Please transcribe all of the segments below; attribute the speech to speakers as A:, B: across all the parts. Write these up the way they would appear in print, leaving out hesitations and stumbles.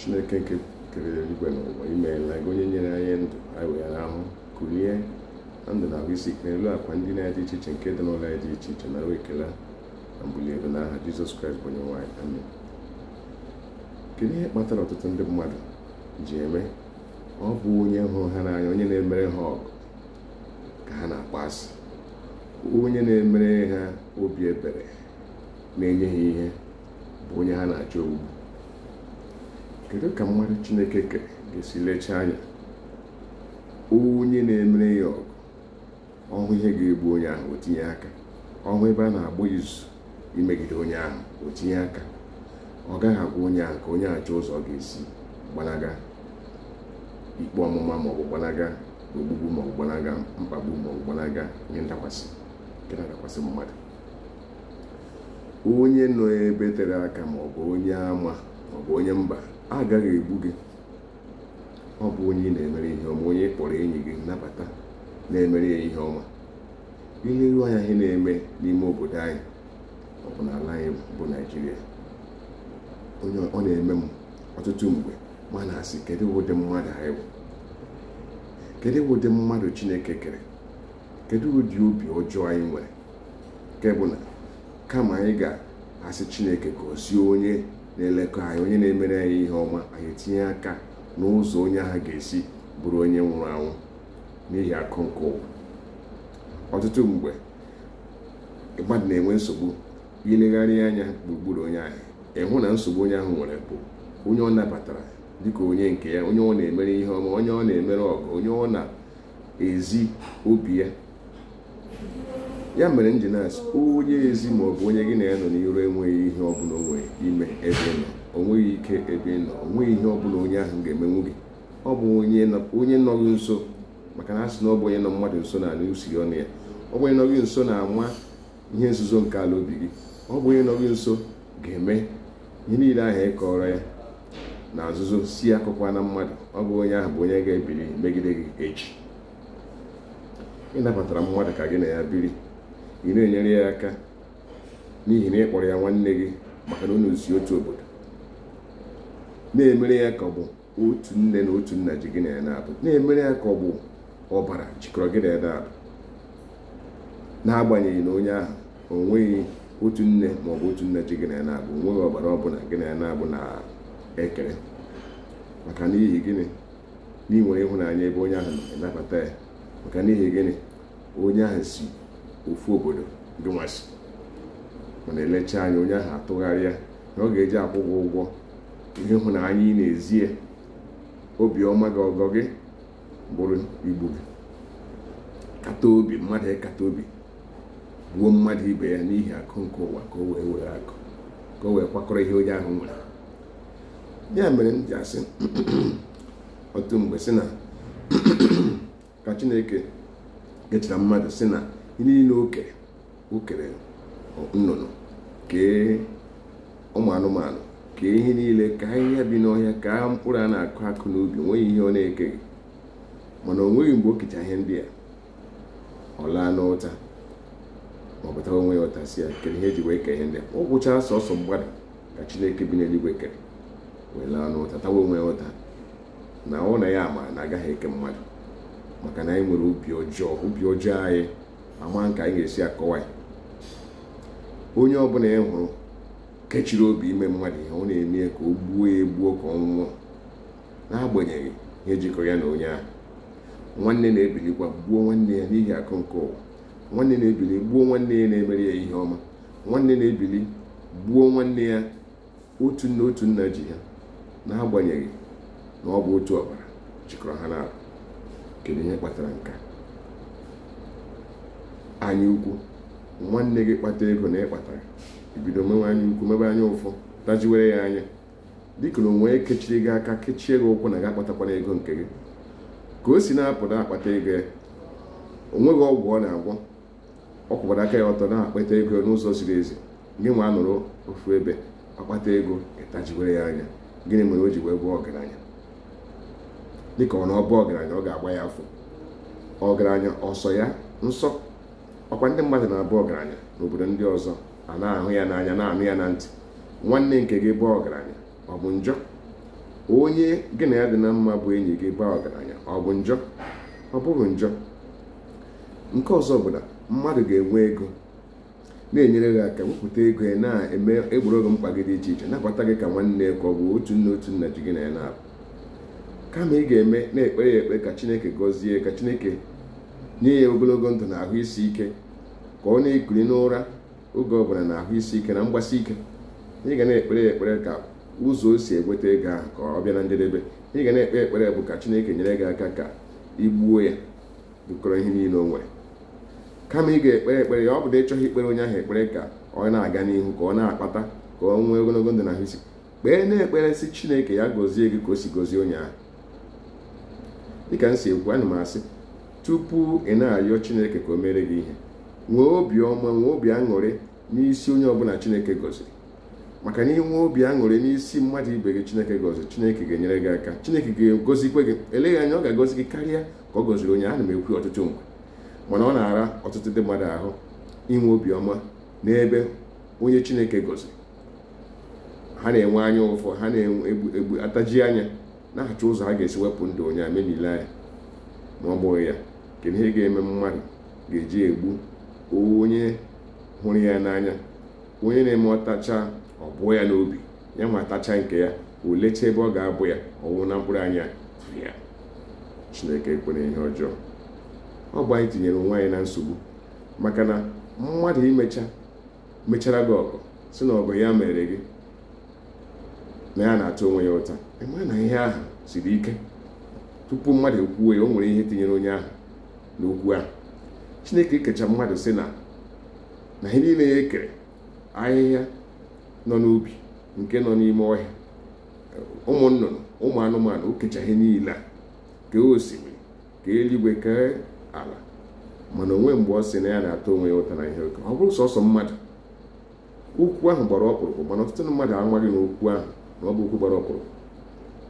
A: Chineke nke kere eluigwe n'ụwa imeela gị onye nyere anyị ndụ anyị wee ahụ kulie na ndụ na-abụ isi n'elu akwa ndị na-adị iche iche nke dị n'ụlọ anyị dị iche iche na ekele na mbuli elu n'aha Jizọs Kraịst bụ onye nwanyị amen. Kedu ihe kpatara ọtụtụ ndị mmadụ ji eme ọ bụ onye hụrụ ha n'anya, onye na-emere ha ọgụ ka ha na-akpọ asị, onye na-emere ha obi ebere na-enye ha ihe bụ onye ha na-achọ ogbugbu? Kedu ka mmadụ Chineke kere ga-esi lechaa anya onye na-emere ya ọgụ, ọhụ ihe ga-egbu onye ahụ o tinye aka, ọhụ ebe a na-agba izu imegide onye ahụ o tinye aka, ọ gaghị agwa onye ahụ ka onye achọ ụzọ ọ ga-esi gbanaga ikpe ọmụma maọbụ gbanaga ogbugbu maọbụ gbanaga mkpagbu maọbụ gbanaga ihe ndakwasị nke na-adakwasị mmadụ. Onye nọ ebe tere aka maọbụ onye ama maọbụ onye mba agaghị egbu gị. Ọ bụ onye na-emere ihe ọma, onye kpọrọ enyi gị nabata na-emere ya ihe ọma. Ileru anya ihe na-eme n'ime obodo anyị ọ bụ n'ala anyị bụ Naịjirịa, ọ na-eme m ọtụtụ mgbe ma na-asị kedu ụdị mmadụ anyị bụ, kedu ụdị mmadụ Chineke kere, kedu ụdị obi ọjọọ anyị nwere, nke bụ na kama anyị ga-asị Chineke gozie onye na-elekọ anyị, onye na-emere anyị ihe ọma, anyị etinye aka n'ụzọ onye ahụ ga-esi bụrụ onye nwụrụ anwụ n'ihi akụ nke ụwa. Ọtụtụ mgbe mmadụ na-enwe nsogbu, ilegharị anya gburugburu onye ahụ ịhụ na nsogbu onye ahụ nwere bụ onye ọ nabatara dịka onye nke ya, onye ọ na-emere ihe ọma, onye ọ na-emere ọgụ, onye ọ na-ezi obi ya. Ya mere m ji na-asị onye ezi ma ọ bụ onye gị na ya nọ n'iru enweghị ihe ọbụla onwe ime ebe nọ, onweghị ike ebe nọ, onweghị ihe ọbụla onye ahụ ga-emenwu gị. Ọ bụ onye nọ gị nso, maka na asị na ọ bụ onye nọ mmadụ nso na ala usiri ọnụ ya. Ọ bụ onye nọ gị nso na-ama ihe nzuzo nke ala obi gị. Ọ bụ onye nọ gị nso ga-eme ihe niile ahụ ịkọrọ ya na nzuzo si akụkọ na mmadụ. Ọ bụ onye ahụ bụ onye ga-ebili megide gị echi. Ị nabatara mmadụ ka gị na ya biri, ị na-enyere ya aka n'ihi na ị kpọrọ ya nwanne gị maka na unu si otu obodo, na-emere ya ka ọ bụ otu nne na otu nna ji gị na ya na-abụ, na-emere ya ka ọ bụ ọbara jikọrọ gị na ya na-abụ, n'agbanyeghị na onye ahụ o nweghị otu nne maọbụ otu nna ji gị na ya na-abụ, nweghị ọbara ọbụla gị na ya na-abụ na-ekere. maka n'ihi gịnị? Na ị nwere ịhụnanya ebe onye ahụ na-anabata ya. Maka n'ihi gịnị? Onye ahụ si ofu obodo gị nwasị, mana elecha anya onye ahụ atụgharịa na ọ ga-eji akwụ gị ụgwọ ihe ịhụnanya ị na-ezi ya, obiọma gị, ọgọ gị bụrụ igbu gị. Kata obi mmadụ, ekata obi gbuo mmadụ ibe ya n'ihi akụ nke ụwa ka o wee were akụ, ka o wee kwakọrọ ihe onye ahụ nwere. Ya mere m ji asị otu mgbe sị na ka Chineke kechara mmadụ sị na ihe niile o kere nnụnụ, kee ụmụ anụmanụ, kee ihe niile, ka ahịhịa bi n'ọhịa, ka mkpụrụ a na-akụ akụ n'ubi, nweghị ihe ọ na-ekeghị. Mana o nweghị mgbe o kecha ihe ndị a ọ laa n'ụta ma ọ bụtara onwe ya ụta si ya kere ihe eji wee kee ihe ndị a. Ọ gwụchaa sọsọ mmadụ ka Chineke bi n'eluigwe kere wee laa n'ụta, tawa onwe ya ụta na ọ na ya ama na agaghị eke mmadụ, maka na anyị nwere obi ọjọọ anyị ama nke anyị ga-esi akọwa ya. Onye ọbụla ya hụrụ kechiri obi ime mmadụ ihe, ọ na-eme ya ka o gbuo egbuo ka ọ nwụọ, n'agbanyeghị ihe jikọrọ ya na onye ahụ. Nwanne na-ebilikwa gbuo nwanne ya n'ihi akụ nke ụwa. Nwanne na-ebili gbuo nwanne ya na-emere ya ihe ọma. Nwanne na-ebili gbuo nwanne ya otu nne otu nna ji ha, n'agbanyeghị na ọ bụ otu ọbara jikọrọ ha n'ahụ. Kedu ihe kpatara nke a? Anya ukwu. Nwanne gị kpata ego na ịkpatara, ibido mewe anya ukwu, mebe anya ụfụ, tajiwere ya anya, dịka na onwe kechiri gị aka, kechie gị ụkwụ na gị akpatakwana ego nke gị. Ka o si na-apụta akpata ego ya, onweghị ọgwụ ọ na-agwọ, ọ kwụbara aka ya ọtọ na-akpata ego n'ụzọ ziri ezi. Gị nwa nụrụ ofu ebe akpata ego, ịtajiwere ya anya. Gịnị mere o ji wee bụ ọgaranya? Dịka ọ na ọ bụ ọgaranya, ọ ga-agba ya afọ. Ọgaranya ọsọ ya nsọ. Ọkwa ndị mmadụ na-abụ ọgaranya n'obodo ndị ọzọ, a na-ahụ ya n'anya, na-anụ ya na ntị. Nwanne nke gị bụ ọgaranya, ọ bụ njọ? onye gị na ya dị na mma bụ enyi gị baa ọgaranya, ọ bụ njọ? Ọ bụghị njọ. Nke ọzọ bụ na mmadụ ga-enwe ego na-enyere gị aka, wepụta ego ya na-eme egwuregwu mkpa gị dị iche iche, nabata gị ka nwanne ka ọ bụ otu nna ji gị na ya na-abụ. Kama ị ga-eme na-ekpere ya ekpere ka Chineke gọzie, ka Chineke nye ya ogologo ndụ na ahụ isi ike, ka ọ na-ekuli n'ụra oge ọbụla na ahụ isi ike na mgbasi ike. Ị ga na-ekpere ya ekpere ka ụzọ o si enweta ego ahụ ka ọ bịa na njedebe. Ị ga na-ekpe ekpere bụ ka Chineke nyere gị aka ka igbuo ya, bụkọrọ ihe niile o nwere. Kama ị ga-ekpere ekpere ya, ọ bụ na ịchọghị ikpere onye ahụ ekpere ka ọ na-aga n'ihu, ka ọ na-akpata, ka ọ nwee ogologo ndụ na ahụ isi, kpee na-ekpere si Chineke ya gọzie gị ka o si gọzie onye ahụ. Dịka m si ekwu, ana m asị, tupu ị na-arịọ Chineke ka o mere gị ihe, nwee obi ọma, nwee obi aṅụrị n'isi onye ọbụla Chineke gọziri. Maka na inwe obi aṅụrị n'isi mmadụ ibe gị Chineke gọziri, Chineke ga-enyere gị aka, Chineke ga-egozikwe gị. Eleghị anya ọ ga-agọzi gị karịa ka ọ gọziri onye. Ana m ekwu ọtụtụ mgbe, mana ọ na-ara ọtụtụ ndị mmadụ ahụ inwe obi ọma n'ebe onye Chineke gọziri. Ha na-enwe anya ụfụ, ha na-egbu ataji anya, na-achọ ụzọ ha ga-esi wepụ ndụ onye a, mebila ya. Ma ọ bụghị ya, kedu ihe ga-eme mmadụ ga-eji egbu onye hụrụ ya n'anya, onye na-eme ọtacha ọ bụọ ya n'obi, ya ma tacha nke ya, o lecha ebe ọ ga-abụ ya, ọwụ na mkpụrụ anya ya. Chineke ekwere ihe ọjọọ. Ọ bụ anyị tinyere onwe anyị na nsogbu, maka na mmadụ mechara gị ọgụ, si na ọgụ ya mere gị na ya na-atụ onwe ya ụta. Ema na ihe ahụ siri ike. Tupu mmadụ ekwuo ya, o nwere ihe tinyere onye ahụ n'okwu ahụ. Chineke ekecha mmadụ si na ihe niile ya ekere, ahịhịa nọ n'ubi, nke nọ n'ime ọhịa, ụmụ nnụnụ, ụmụ anụmanụ, o kecha ihe niile a, ka osimiri, ka eluigwe, ka ala. Mana onwe mgbe ọ sị na ya na-atụ onwe ya ụta na ihe oke. Ọ bụrụ sọsọ mmadụ, okwu ahụ gbara ọkpụrụkpụ, mana ọtụtụ mmadụ amaghị na okwu ahụ na ọ bụ okwu gbara ọkpụrụkpụ.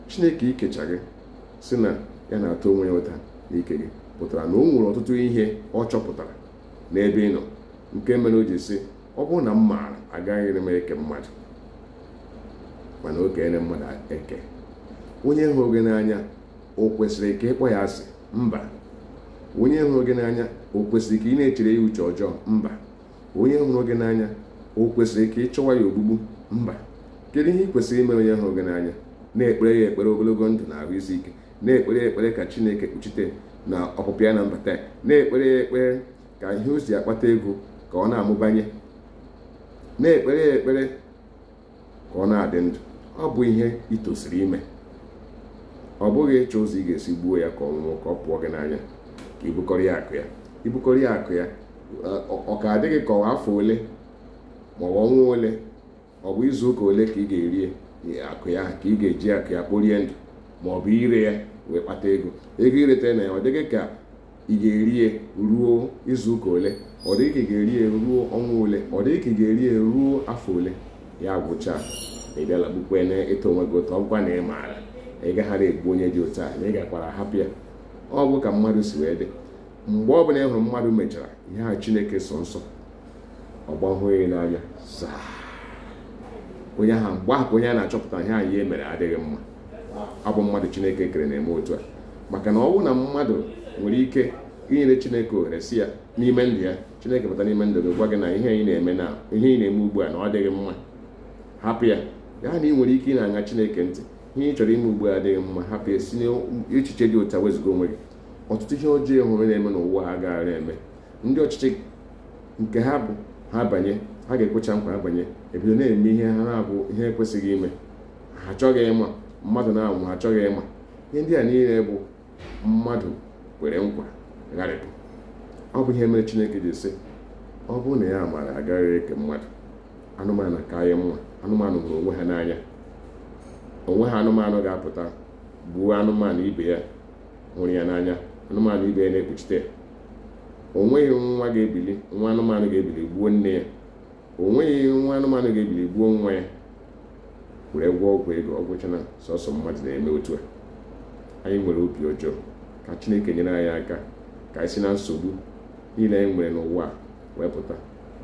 A: Chineke ikecha gị si na ya na-atụ onwe ya ụta n'ike gị pụtara na o nwere ọtụtụ ihe ọ chọpụtara n'ebe ị nọ, nke mere o ji sị, ọ bụrụ na m maara, agaghị m eke mmadụ, mana o kere mmadụ eke. Onye hụrụ gị n'anya, o kwesịrị ka ịkpọ ya asị? Mba. Onye hụrụ gị n'anya, o kwesịrị ka ị na-echere ya uche ọjọọ? Mba. Onye hụrụ gị n'anya, o kwesịrị ka ị chọwa ya ogbugbu? Mba. Kedu ihe ị kwesịrị ime onye hụrụ gị n'anya? Na-ekpere ya ekpere ogologo ndụ na ahụ isi ike, na-ekpere ya ekpere ka Chineke kpuchite na ọpụpụ ya na mbata ya, na-ekpere ya ekpere ka ihe o si akpata ego ka ọ na-amụbanye, na-ekpere ya ekpere ka ọ na-adị ndụ. Ọ bụ ihe ị tosiri ime. Ọ bụghị ịchọ ụzọ ị ga-esi gbuo ya ka ọ nwụọ, ka ọ pụọ gị n'anya, ka ibukọrọ ya akụ ya. Ibukọrọ ya akụ ya, ọ ka adịghị ka afọ ole ma ọ bụ ọnwa ole, ọ bụ izu ụka ole ka ị ga-eri akụ ya, ka ị ga-eji akụ ya kporie ndụ, ma ọ bụ ire ya wee kpata ego. Ego irete na ya, ọ dịghị ka ị ga-eri ya ruo izu ụka ole, ọ dịghị ka ị ga-eri ya ruo ọnwa ole, ọ dịghị ka ị ga-eri ya ruo afọ ole. Ya gwụcha, ị bịala gbukwe na ịta onwe gị ụtọ, ọgwa na ị maara ị gaghara egbu onye dị otu a, na ị gakwara hapụ ya. Ọ bụ ka mmadụ si wee dị. Mgbe ọ bụla ị hụrụ mmadụ mechara ihe a Chineke sọ nsọ, ọgbahụghị n'anya zaa onye ahụ, mgbe ahụ onye a na-achọpụta ihe anyị e mere adịghị mma. Ọ bụ mmadụ Chineke kere na-eme otu a. Maka na ọ bụrụ na mmadụ nwere ike inyere Chineke ohere si ya n'ime ndụ ya, Chineke pụta n'ime ndụ gị gwa gị na ihe ị na-eme ugbu a na ọ dịghị mma, hapụ ya. Ya na ị nwere ike ị na-aṅa Chineke ntị, ihe ị chọrọ ime ugbu a adịghị mma, hapụ ya, si n'echiche dị otu a wezụga onwe gị. Ọtụtụ ihe ọjọọ hụrụ na-eme n'ụwa ha agaghara eme. Ndị ọchịchị nke ha bụ ha banye, ha ga-ekwecha nkwa ha banye, ebido na-eme ihe ha na-abụ ihe ekwesịghị ime. Ha achọghị ịma, mmadụ na-anwụ, ha achọghị ịma. Ihe ndị a niile bụ mmadụ kwere nkwa gharịpụ. Ọ bụ ihe mere Chineke ji sị, ọ bụrụ na ya maara, agaghị eke mmadụ. Anụmanụ ka anyị mma. Anụmanụ hụrụ onwe ha n'anya. Onwe ha anụmanụ ga-apụta gbuo anụmanụ ibe ya hụrụ ya n'anya. Anụmanụ ibe ya na-ekpuchite. O nweghị nwa ga-ebili, nwa anụmanụ ga-ebili gbuo nne ya. O nweghị nwa anụmanụ ga-ebili gbuo nwa ya were gwọọ ọgwụ ego. Ọ gwụchana sọsọ mmadụ na-eme otu a. Anyị nwere obi ọjọọ. Ka Chineke nyere anyị aka ka anyị si na nsogbu niile anyị nwere n'ụwa wepụta,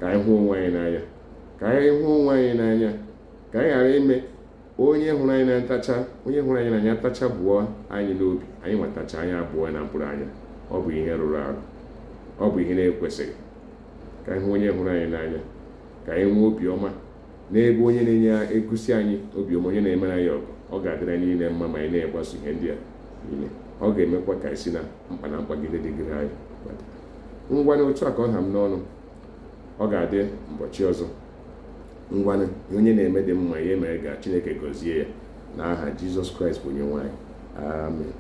A: ka anyị hụ onwe anyị n'anya, ka anyị hụ onwe anyị n'anya, ka anyị ghara ime onye hụrụ anyị na-atacha onye hụrụ anyị n'anya tacha bụọ anyị n'obi, anyị nwetacha anyị abụọ na mkpụrụ anya, ọ bụ ihe rụrụ arụ, ọ bụ ihe na-ekwesịghị. Ka anyị hụ onye hụrụ anyị n'anya, ka anyị nwee obiọma n'ebe onye na-enye egosi anyị obiọma, onye na-emere anyị ọgụ. Ọ ga-adịrị anyị niile mma ma anyị na-egbaso ihe ndị a niile. Ọ ga-emekwa ka anyị si na mkpa na mkpagide dịgịrị anyị. Ngwanụ otu a ka ọ ha m n'ọnụ. Ọ ga-adị ụbọchị ọzọ. Ngwanụ onye na-eme dị mma, ihe mere ga Chineke gọzie ya n'aha Jizọs Kraịst bụ onye nwe anyị. Amen.